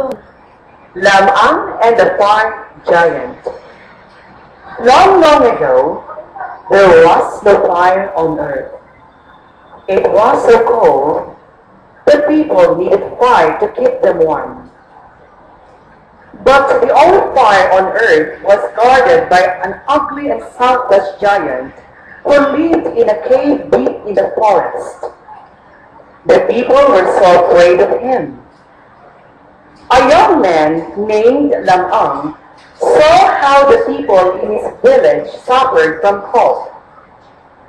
Lam-ang and the Fire Giant. Long, long ago, there was no fire on earth. It was so cold that people needed fire to keep them warm. But the only fire on earth was guarded by an ugly and selfish giant who lived in a cave deep in the forest. The people were so afraid of him. A young man named Lam-ang saw how the people in his village suffered from cold.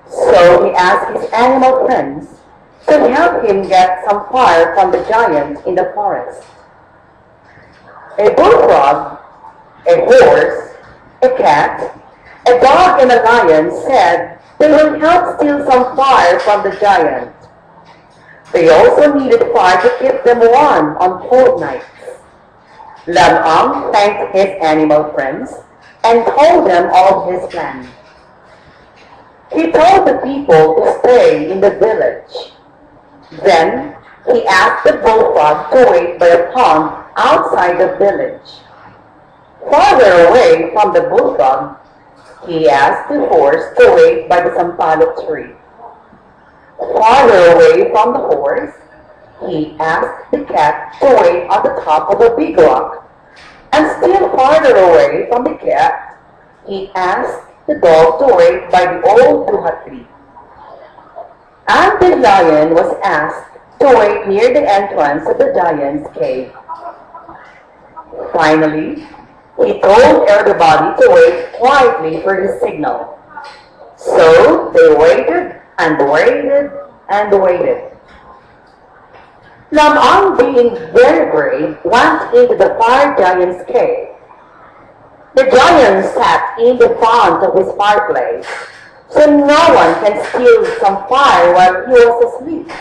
So he asked his animal friends to help him get some fire from the giant in the forest. A bullfrog, a horse, a cat, a dog, and a lion said they will help steal some fire from the giant. They also needed fire to keep them warm on cold nights. Lam-ang thanked his animal friends and told them all his plan. He told the people to stay in the village. Then he asked the bullfrog to wait by a pond outside the village. Farther away from the bullfrog, he asked the horse to wait by the sampalok tree. Farther away from the horse, he asked the cat to wait on the top of a big rock. And still farther away from the cat, he asked the dog to wait by the old duha tree. And the lion was asked to wait near the entrance of the giant's cave. Finally, he told everybody to wait quietly for his signal. So they waited and waited and waited. Lam-ang, being very brave, went into the fire giant's cave. The giant sat in the front of his fireplace, so no one can steal some fire while he was asleep.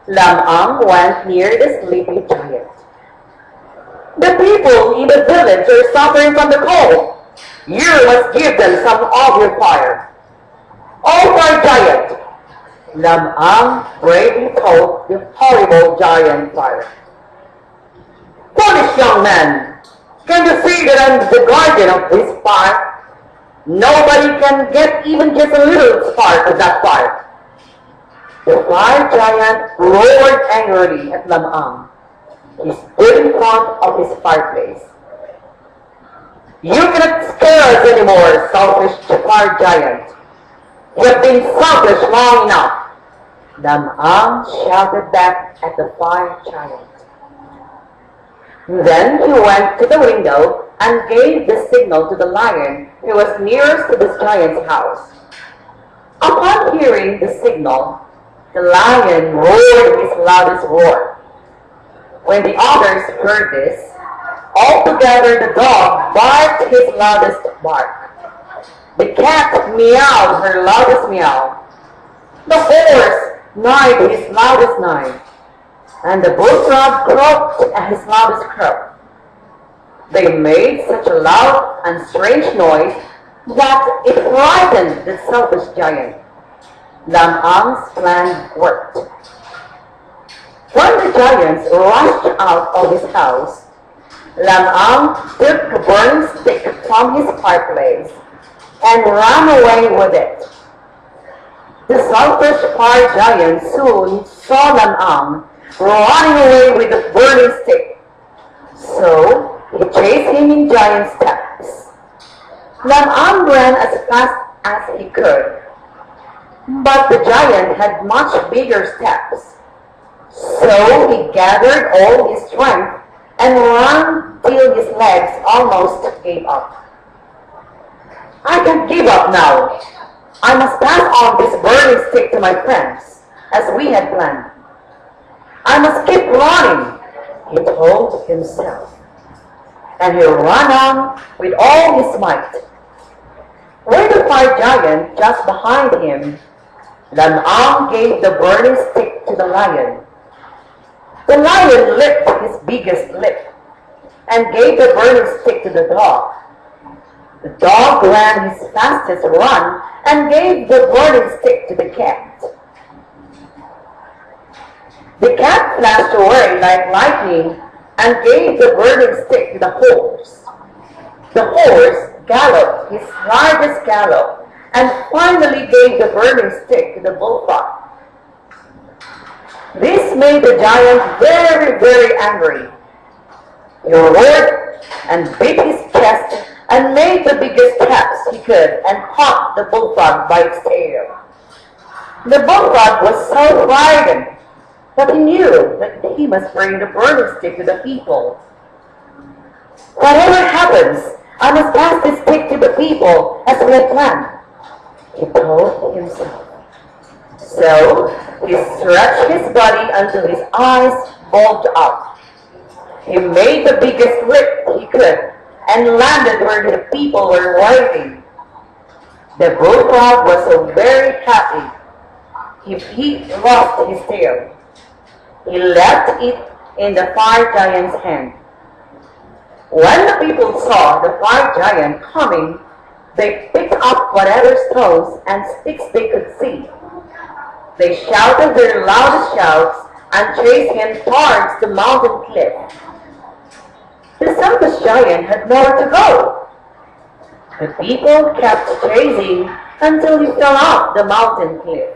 Lam-ang went near the sleeping giant. The people in the village are suffering from the cold. You must give them some of your fire. Oh, fire giant! Lam-ang bravely told the horrible giant fire. Foolish young man! Can you see that I'm the guardian of this fire? Nobody can get even just a little spark of that fire. The fire giant roared angrily at Lam-ang. He stood in front of his fireplace. You cannot scare us anymore, selfish fire giant. You have been selfish long enough. Lam-ang shouted back at the fire giant. Then he went to the window and gave the signal to the lion who was nearest to the giant's house. Upon hearing the signal, the lion roared his loudest roar. When the others heard this, altogether the dog barked his loudest bark. The cat meowed her loudest meow. The horse neighed his loudest neigh. And the bullfrog croaked at his loudest croak. They made such a loud and strange noise that it frightened the selfish giant. Lam-ang's plan worked. When the giants rushed out of his house, Lam-ang took a burning stick from his fireplace and ran away with it. The selfish fire giant soon saw Lam-ang running away with the burning stick. So he chased him in giant steps. Lam-ang ran as fast as he could, but the giant had much bigger steps. So he gathered all his strength and ran till his legs almost gave up. I can't give up now. I must pass on this burning stick to my friends, as we had planned. I must keep running, he told himself. And he ran on with all his might. With the fire giant just behind him, Lam-ang gave the burning stick to the lion. The lion licked his biggest lip and gave the burning stick to the dog. The dog ran his fastest run and gave the burning stick to the cat. The cat flashed away like lightning and gave the burning stick to the horse. The horse galloped his hardest gallop and finally gave the burning stick to the bullfrog. This made the giant very, very angry. He roared and beat his chest and made the biggest taps he could and caught the bullfrog by its tail. The bullfrog was so frightened that he knew that he must bring the burning stick to the people. Whatever happens, I must pass this stick to the people as we had planned, he told himself. So he stretched his body until his eyes bulged out. He made the biggest flip he could and landed where the people were waiting. The bullfrog was so very happy. He lost his tail. He left it in the fire giant's hand. When the people saw the fire giant coming, they picked up whatever stones and sticks they could see. They shouted their loudest shouts and chased him towards the mountain cliff. The Santos giant had nowhere to go. The people kept chasing until he fell off the mountain cliff,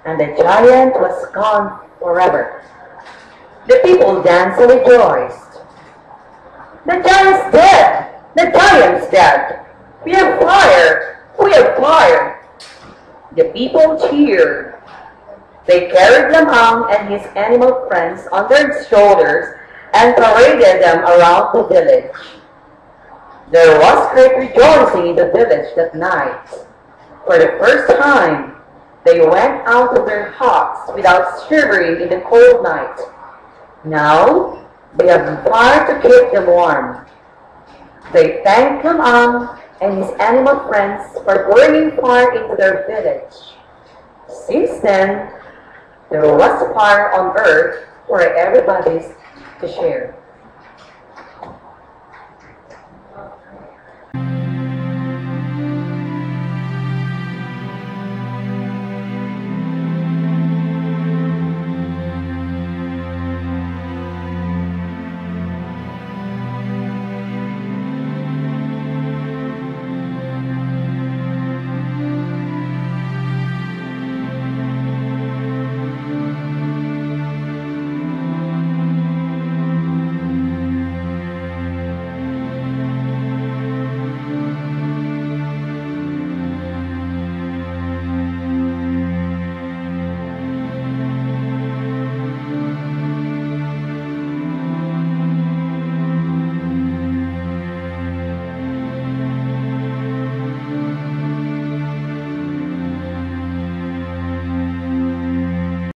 and the giant was gone forever. The people danced and rejoiced. The giant's dead! The giant's dead! We have fire! We have fire! The people cheered. They carried Lam-ang and his animal friends on their shoulders and paraded them around the village. There was great rejoicing in the village that night. For the first time, they went out of their huts without shivering in the cold night. Now, they have fire to keep them warm. They thanked Lam-ang and his animal friends for bringing fire into their village. Since then, there was fire on earth for everybody to share.